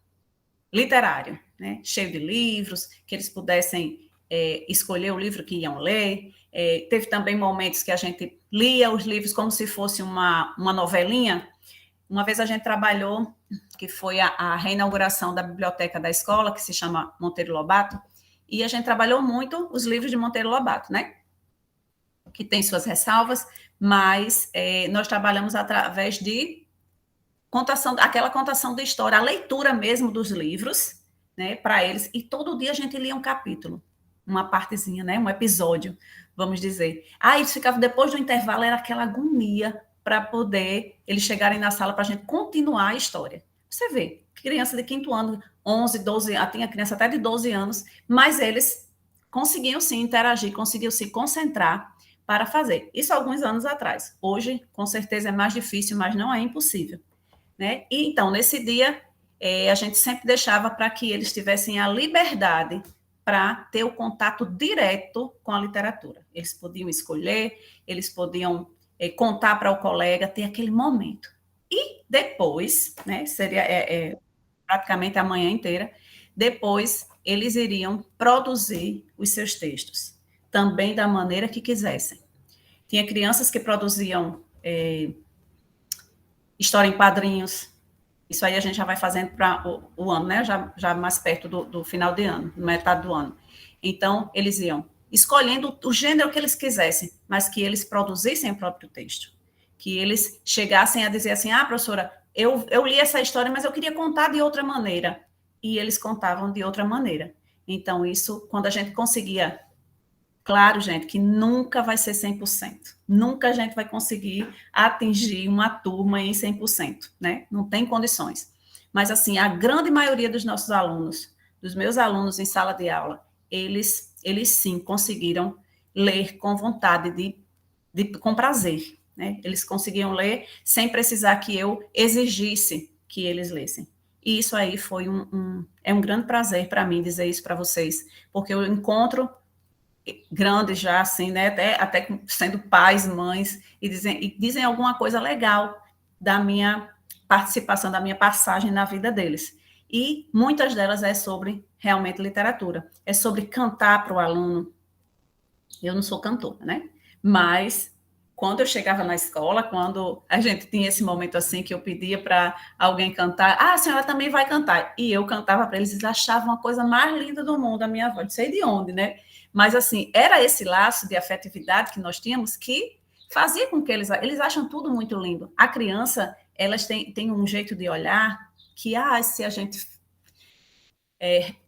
literário, né, cheio de livros, que eles pudessem escolher o livro que iam ler. Teve também momentos que a gente lia os livros como se fosse uma novelinha. Uma vez a gente trabalhou, que foi a reinauguração da biblioteca da escola, que se chama Monteiro Lobato, e a gente trabalhou muito os livros de Monteiro Lobato, né? Que tem suas ressalvas, mas nós trabalhamos através de aquela contação de história, a leitura mesmo dos livros, né, para eles, e todo dia a gente lia um capítulo, uma partezinha, né, um episódio, vamos dizer. Eles ficavam, depois do intervalo, era aquela agonia para poder eles chegarem na sala para a gente continuar a história. Você vê, criança de 5º ano, 11, 12, tinha criança até de 12 anos, mas eles conseguiam sim interagir, conseguiam se concentrar para fazer. Isso há alguns anos atrás. Hoje, com certeza, é mais difícil, mas não é impossível, né? E, então, nesse dia, a gente sempre deixava para que eles tivessem a liberdade para ter o contato direto com a literatura. Eles podiam escolher, eles podiam contar para o colega, ter aquele momento. E depois, né, seria praticamente a manhã inteira, depois eles iriam produzir os seus textos, também da maneira que quisessem. Tinha crianças que produziam história em quadrinhos. Isso aí a gente já vai fazendo para o ano, né? Já mais perto do final de ano, metade do ano. Então, eles iam escolhendo o gênero que eles quisessem, mas que eles produzissem o próprio texto. Que eles chegassem a dizer assim, professora, eu li essa história, mas eu queria contar de outra maneira. E eles contavam de outra maneira. Então, isso, quando a gente conseguia... Claro, gente, que nunca vai ser 100%. Nunca a gente vai conseguir atingir uma turma em 100%, né? Não tem condições. Mas, assim, a grande maioria dos nossos alunos, dos meus alunos em sala de aula, eles sim conseguiram ler com vontade, com prazer, né? Eles conseguiam ler sem precisar que eu exigisse que eles lessem. E isso aí foi um grande prazer para mim dizer isso para vocês, porque eu encontro grandes já, assim, né, até sendo pais, mães, e dizem alguma coisa legal, da minha participação, da minha passagem na vida deles. E muitas delas é sobre realmente literatura. É sobre cantar para o aluno. Eu não sou cantora, né? Mas quando eu chegava na escola, quando a gente tinha esse momento assim que eu pedia para alguém cantar, a senhora também vai cantar. E eu cantava para eles, eles achavam a coisa mais linda do mundo a minha voz, não sei de onde, né? Mas assim, era esse laço de afetividade que nós tínhamos que fazia com que eles acham tudo muito lindo. A criança, elas têm um jeito de olhar que, se a gente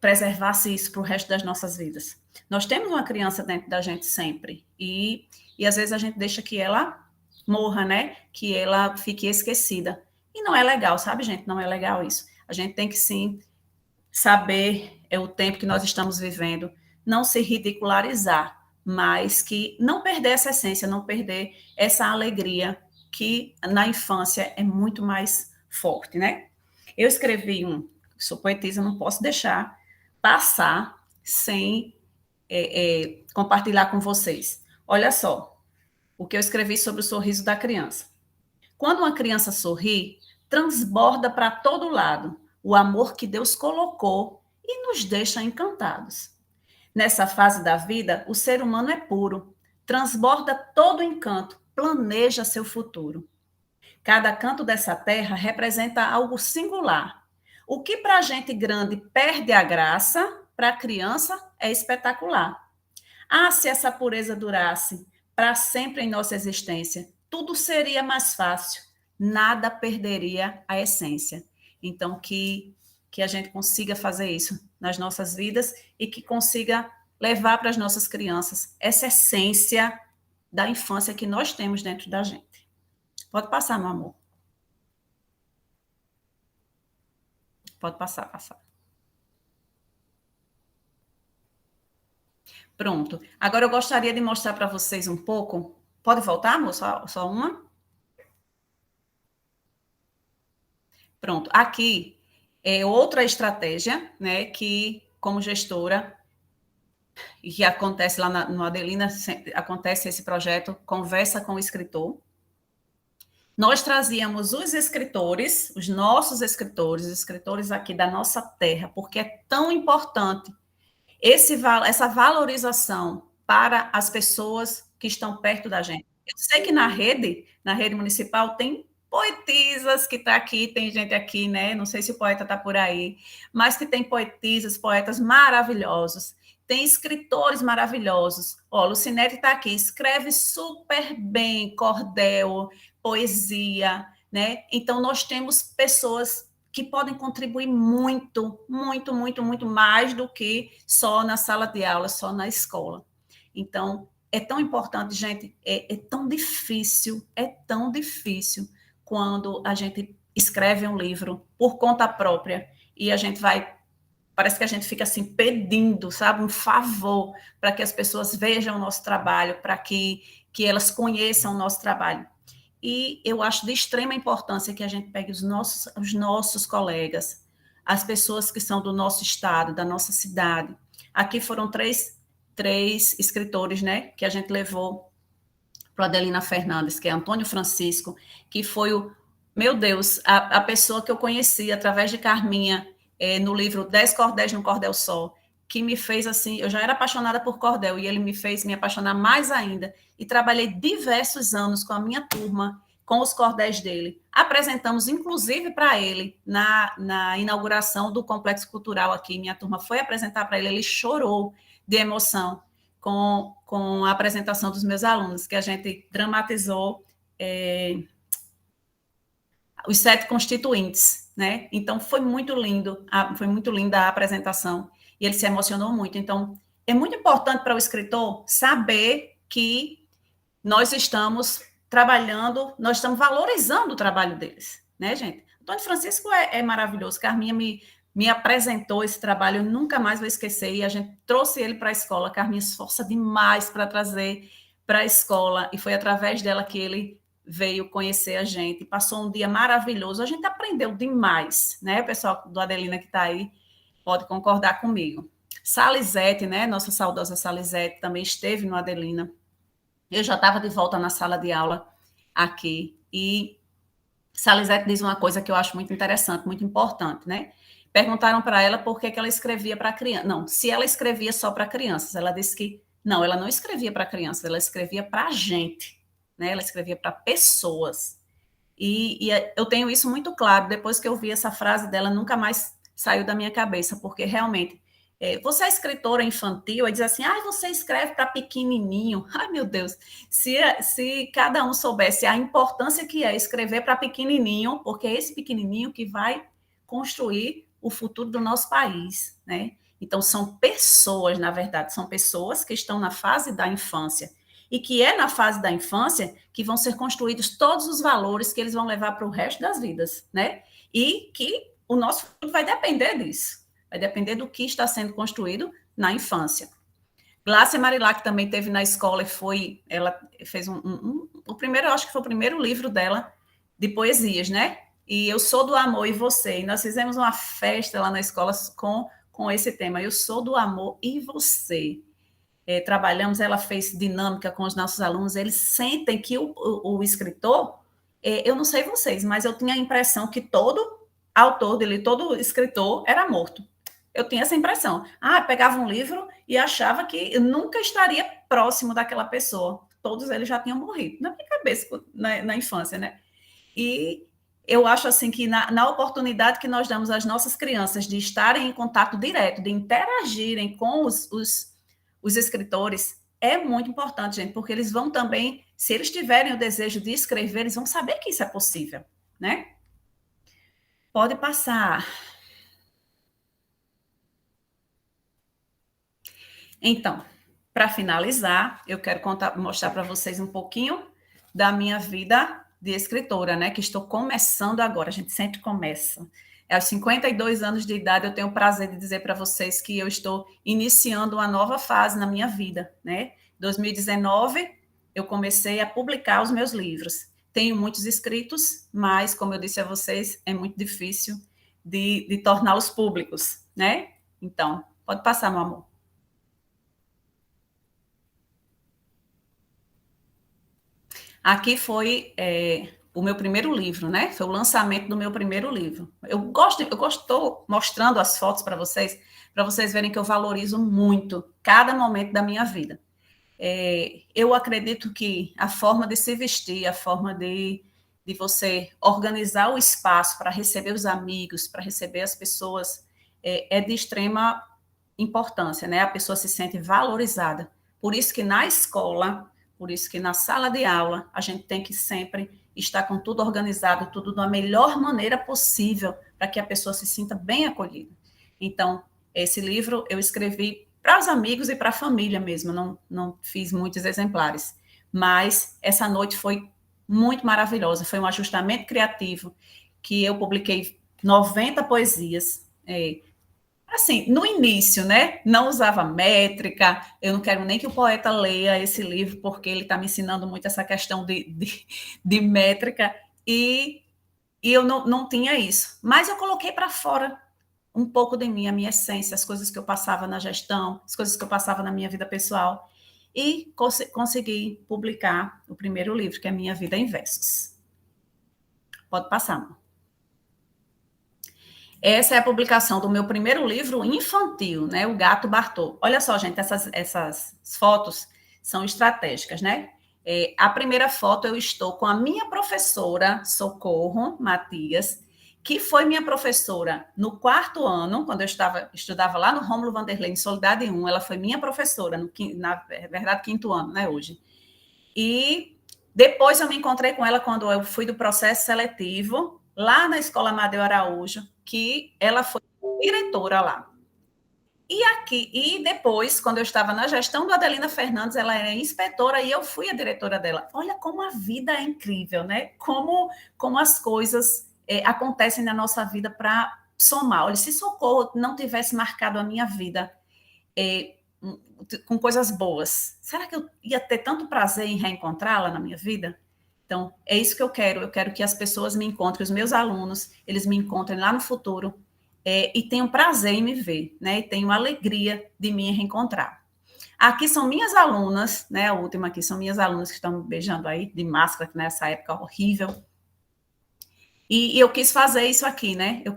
preservasse isso para o resto das nossas vidas. Nós temos uma criança dentro da gente sempre, e às vezes a gente deixa que ela morra, né? Que ela fique esquecida. E não é legal, sabe, gente? Não é legal isso. A gente tem que, sim, saber o tempo que nós estamos vivendo, não se ridicularizar, mas que não perder essa essência, não perder essa alegria que na infância é muito mais forte, né? Eu escrevi sou poetisa, não posso deixar passar sem compartilhar com vocês. Olha só, o que eu escrevi sobre o sorriso da criança. Quando uma criança sorri, transborda para todo lado o amor que Deus colocou e nos deixa encantados. Nessa fase da vida, o ser humano é puro, transborda todo o encanto, planeja seu futuro. Cada canto dessa terra representa algo singular. O que para a gente grande perde a graça, para a criança é espetacular. Se essa pureza durasse para sempre em nossa existência, tudo seria mais fácil, nada perderia a essência. Então, que a gente consiga fazer isso nas nossas vidas e que consiga levar para as nossas crianças essa essência da infância que nós temos dentro da gente. Pode passar, meu amor. Pode passar. Pronto. Agora eu gostaria de mostrar para vocês um pouco. Pode voltar, amor? Só uma? Pronto. Aqui é outra estratégia, né, que como gestora, e que acontece lá no Adelina, acontece esse projeto, conversa com o escritor. Nós trazíamos os escritores, os nossos escritores, os escritores aqui da nossa terra, porque é tão importante essa valorização para as pessoas que estão perto da gente. Eu sei que na rede municipal, tem poetisas que está aqui, tem gente aqui, né? Não sei se o poeta está por aí, mas que tem poetisas, poetas maravilhosos, tem escritores maravilhosos. Lucinete está aqui, escreve super bem, cordel, poesia, né? Então, nós temos pessoas que podem contribuir muito, muito, muito, muito mais do que só na sala de aula, só na escola. Então, é tão importante, gente, é tão difícil quando a gente escreve um livro por conta própria e a gente parece que a gente fica assim pedindo, sabe, um favor para que as pessoas vejam o nosso trabalho, para que elas conheçam o nosso trabalho. E eu acho de extrema importância que a gente pegue os nossos colegas, as pessoas que são do nosso estado, da nossa cidade. Aqui foram três escritores, né, que a gente levou para a Adelina Fernandes, que é Antônio Francisco, que foi meu Deus, a pessoa que eu conheci através de Carminha, no livro 10 Cordéis no Cordel Só, que me fez assim, eu já era apaixonada por cordel, e ele me fez me apaixonar mais ainda, e trabalhei diversos anos com a minha turma, com os cordéis dele. Apresentamos, inclusive, para ele, na inauguração do Complexo Cultural aqui, minha turma foi apresentar para ele chorou de emoção com a apresentação dos meus alunos, que a gente dramatizou os 7 constituintes, né? Então, foi muito linda a apresentação, e ele se emocionou muito. Então, é muito importante para o escritor saber que nós estamos trabalhando, nós estamos valorizando o trabalho deles, né, gente? Antônio Francisco é maravilhoso. Carminha me apresentou esse trabalho, eu nunca mais vou esquecer, e a gente trouxe ele para a escola. Carminha esforça demais para trazer para a escola, e foi através dela que ele veio conhecer a gente, passou um dia maravilhoso, a gente aprendeu demais, né? O pessoal do Adelina que está aí pode concordar comigo. Salizete, né? Nossa saudosa Salizete também esteve no Adelina. Eu já estava de volta na sala de aula aqui, e Salizete diz uma coisa que eu acho muito interessante, muito importante, né? Perguntaram para ela por que ela escrevia para criança. Não, se ela escrevia só para crianças. Ela disse que não, ela não escrevia para crianças, ela escrevia para a gente, né? Ela escrevia para pessoas. E eu tenho isso muito claro. Depois que eu vi essa frase dela, nunca mais saiu da minha cabeça, porque realmente, você é escritora infantil, aí diz assim, você escreve para pequenininho. Ai, meu Deus, se cada um soubesse a importância que é escrever para pequenininho, porque é esse pequenininho que vai construir o futuro do nosso país, né? Então, são pessoas, na verdade, são pessoas que estão na fase da infância, e que é na fase da infância que vão ser construídos todos os valores que eles vão levar para o resto das vidas, né? E que o nosso futuro vai depender disso, vai depender do que está sendo construído na infância. Glácia Marilac também teve na escola e ela fez o primeiro, eu acho que foi o primeiro livro dela de poesias, né? E Eu Sou do Amor e Você. E nós fizemos uma festa lá na escola com esse tema, Eu Sou do Amor e Você. Trabalhamos, ela fez dinâmica com os nossos alunos, eles sentem que o escritor, eu não sei vocês, mas eu tinha a impressão que todo autor dele, todo escritor era morto. Eu tinha essa impressão. Pegava um livro e achava que eu nunca estaria próximo daquela pessoa. Todos eles já tinham morrido, na minha cabeça, na infância, né? E eu acho assim que na oportunidade que nós damos às nossas crianças de estarem em contato direto, de interagirem com os escritores, é muito importante, gente, porque eles vão também, se eles tiverem o desejo de escrever, eles vão saber que isso é possível, né? Pode passar. Então, para finalizar, eu quero mostrar para vocês um pouquinho da minha vida de escritora, né? Que estou começando agora, a gente sempre começa. Aos 52 anos de idade, eu tenho o prazer de dizer para vocês que eu estou iniciando uma nova fase na minha vida, né? 2019, eu comecei a publicar os meus livros. Tenho muitos escritos, mas, como eu disse a vocês, é muito difícil de torná-los públicos, né? Então, pode passar, meu amor. Aqui foi o meu primeiro livro, né? Foi o lançamento do meu primeiro livro. Eu estou mostrando as fotos para vocês verem que eu valorizo muito cada momento da minha vida. Eu acredito que a forma de se vestir, a forma de você organizar o espaço para receber os amigos, para receber as pessoas, é de extrema importância, né? A pessoa se sente valorizada. Por isso que na escola, por isso que na sala de aula, a gente tem que sempre estar com tudo organizado, tudo da melhor maneira possível, para que a pessoa se sinta bem acolhida. Então, esse livro eu escrevi para os amigos e para a família mesmo, não fiz muitos exemplares. Mas essa noite foi muito maravilhosa, foi um ajustamento criativo, que eu publiquei 90 poesias, assim, no início, né, não usava métrica, eu não quero nem que o poeta leia esse livro, porque ele está me ensinando muito essa questão de métrica, e eu não tinha isso. Mas eu coloquei para fora um pouco de mim, a minha essência, as coisas que eu passava na gestão, as coisas que eu passava na minha vida pessoal, e consegui publicar o primeiro livro, que é Minha Vida em Versos. Pode passar, amor. Essa é a publicação do meu primeiro livro infantil, né? O Gato Bartô. Olha só, gente, essas fotos são estratégicas, né? A primeira foto eu estou com a minha professora, Socorro Matias, que foi minha professora no 4º ano, quando eu estudava lá no Rômulo Vanderlei, em Soledade 1, ela foi minha professora, na verdade, 5º ano, né, hoje. E depois eu me encontrei com ela quando eu fui do processo seletivo, lá na Escola Amadeu Araújo, que ela foi diretora lá. E depois, quando eu estava na gestão do Adelina Fernandes, ela era inspetora e eu fui a diretora dela. Olha como a vida é incrível, né? Como as coisas acontecem na nossa vida para somar. Olha, se Socorro não tivesse marcado a minha vida com coisas boas, será que eu ia ter tanto prazer em reencontrá-la na minha vida? Então, é isso que eu quero que as pessoas me encontrem, os meus alunos, eles me encontrem lá no futuro e tenham prazer em me ver, né? E tenham alegria de me reencontrar. Aqui são minhas alunas, né? A última aqui são minhas alunas que estão me beijando aí, de máscara, que nessa época horrível. E eu quis fazer isso aqui, né? Eu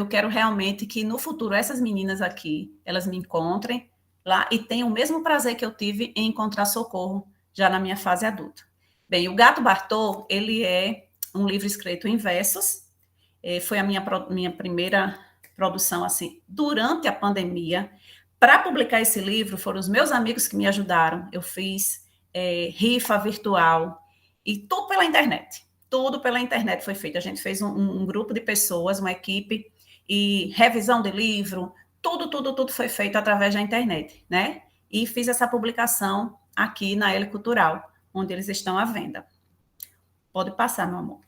quero realmente que no futuro essas meninas aqui, elas me encontrem lá e tenham o mesmo prazer que eu tive em encontrar Socorro já na minha fase adulta. Bem, o Gato Bartô, ele é um livro escrito em versos, foi a minha primeira produção, assim, durante a pandemia. Para publicar esse livro, foram os meus amigos que me ajudaram. Eu fiz rifa virtual e tudo pela internet. Tudo pela internet foi feito. A gente fez um grupo de pessoas, uma equipe, e revisão de livro, tudo foi feito através da internet, né? E fiz essa publicação aqui na L Cultural, onde eles estão à venda. Pode passar, meu amor.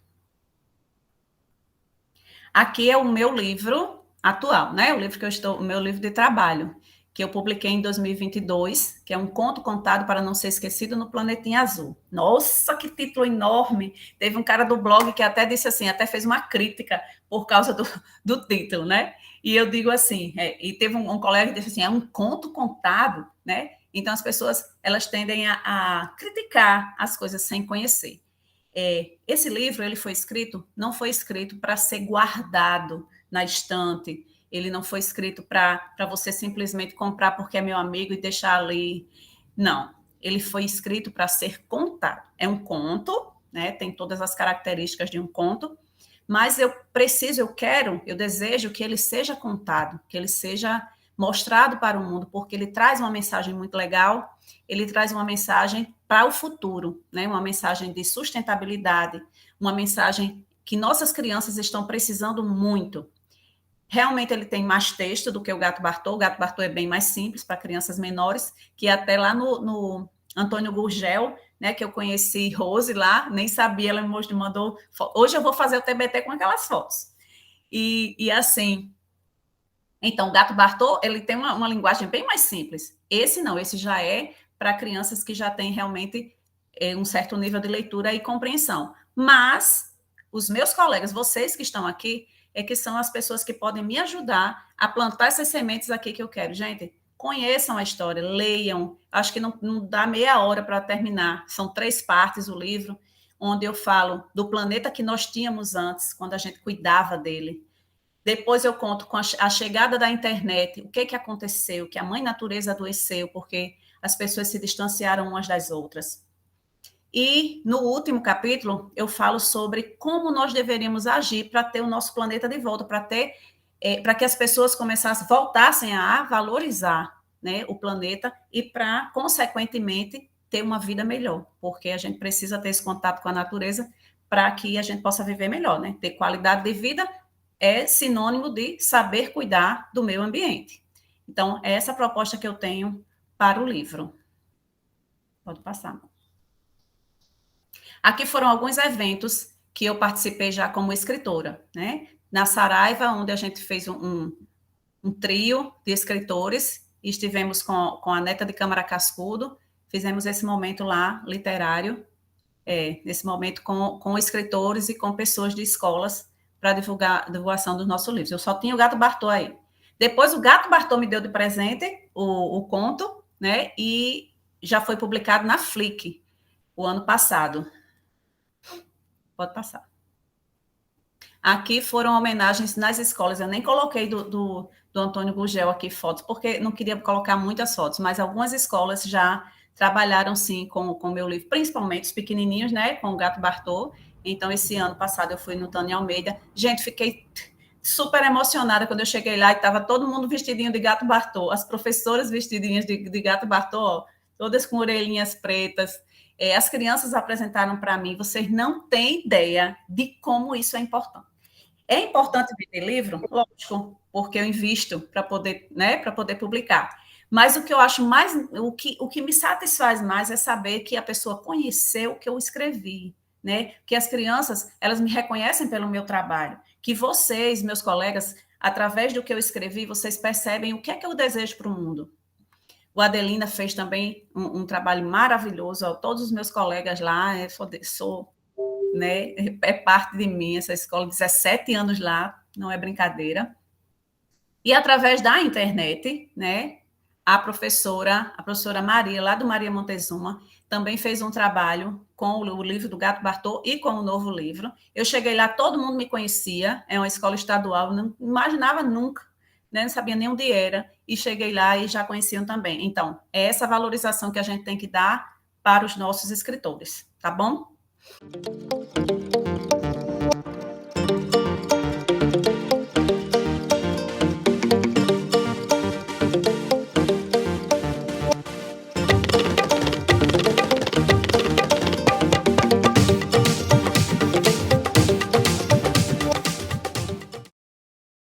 Aqui é o meu livro atual, né? O meu livro de trabalho, que eu publiquei em 2022, que é um conto contado para não ser esquecido no Planetinha Azul. Nossa, que título enorme! Teve um cara do blog que até disse assim, até fez uma crítica por causa do título, né? E eu digo assim, e teve um colega que disse assim, é um conto contado, né? Então as pessoas, elas tendem a criticar as coisas sem conhecer. Esse livro, não foi escrito para ser guardado na estante, ele não foi escrito para você simplesmente comprar porque é meu amigo e deixar ali. Não, ele foi escrito para ser contado. É um conto, né? Tem todas as características de um conto, mas eu desejo que ele seja contado, que ele seja mostrado para o mundo, porque ele traz uma mensagem muito legal, ele traz uma mensagem para o futuro, né? Uma mensagem de sustentabilidade, uma mensagem que nossas crianças estão precisando muito. Realmente ele tem mais texto do que o Gato Bartô. O Gato Bartô é bem mais simples para crianças menores, que até lá no Antônio Gurgel, né, que eu conheci Rose lá, nem sabia, ela me mandou. Hoje eu vou fazer o TBT com aquelas fotos. E assim, então o Gato Bartô, ele tem uma linguagem bem mais simples. Esse não, esse já é para crianças que já têm realmente um certo nível de leitura e compreensão. Mas os meus colegas, vocês que estão aqui, que são as pessoas que podem me ajudar a plantar essas sementes aqui que eu quero. Gente, conheçam a história, leiam. Acho que não dá meia hora para terminar. São 3 partes o livro, onde eu falo do planeta que nós tínhamos antes, quando a gente cuidava dele. Depois eu conto com a chegada da internet, o que aconteceu, que a mãe natureza adoeceu, porque as pessoas se distanciaram umas das outras. E no último capítulo, eu falo sobre como nós deveríamos agir para ter o nosso planeta de volta, para que as pessoas voltassem a valorizar, né, o planeta e para, consequentemente, ter uma vida melhor, porque a gente precisa ter esse contato com a natureza para que a gente possa viver melhor, né? Ter qualidade de vida é sinônimo de saber cuidar do meio ambiente. Então, é essa a proposta que eu tenho para o livro. Pode passar. Aqui foram alguns eventos que eu participei já como escritora, né? Na Saraiva, onde a gente fez um trio de escritores, e estivemos com a Neta de Câmara Cascudo, fizemos esse momento lá, literário, nesse momento com escritores e com pessoas de escolas para divulgação dos nossos livros. Eu só tinha o Gato Bartô aí. Depois o Gato Bartô me deu de presente o conto, né? E já foi publicado na Flick o ano passado. Pode passar. Aqui foram homenagens nas escolas. Eu nem coloquei do Antônio Gurgel aqui fotos, porque não queria colocar muitas fotos, mas algumas escolas já trabalharam, sim, com o meu livro, principalmente os pequenininhos, né, com o Gato Bartô. Então, esse ano passado, eu fui no Tânia Almeida. Gente, fiquei super emocionada quando eu cheguei lá e estava todo mundo vestidinho de Gato Bartô, as professoras vestidinhas de Gato Bartô, ó, todas com orelhinhas pretas. As crianças apresentaram para mim, vocês não têm ideia de como isso é importante. É importante vender livro? Lógico, porque eu invisto para poder, né, para poder publicar. Mas o que eu acho mais, o que me satisfaz mais é saber que a pessoa conheceu o que eu escrevi, né? Que as crianças, elas me reconhecem pelo meu trabalho, que vocês, meus colegas, através do que eu escrevi, vocês percebem o que é que eu desejo para o mundo. O Adelina fez também um trabalho maravilhoso, ó, todos os meus colegas lá, né, é parte de mim, essa escola, 17 anos lá, não é brincadeira. E através da internet, né, a professora Maria, lá do Maria Montezuma, também fez um trabalho com o livro do Gato Bartô e com o novo livro. Eu cheguei lá, todo mundo me conhecia, é uma escola estadual, não imaginava nunca, né? Não sabia nem onde era, e cheguei lá e já conheciam também. Então, é essa valorização que a gente tem que dar para os nossos escritores, tá bom?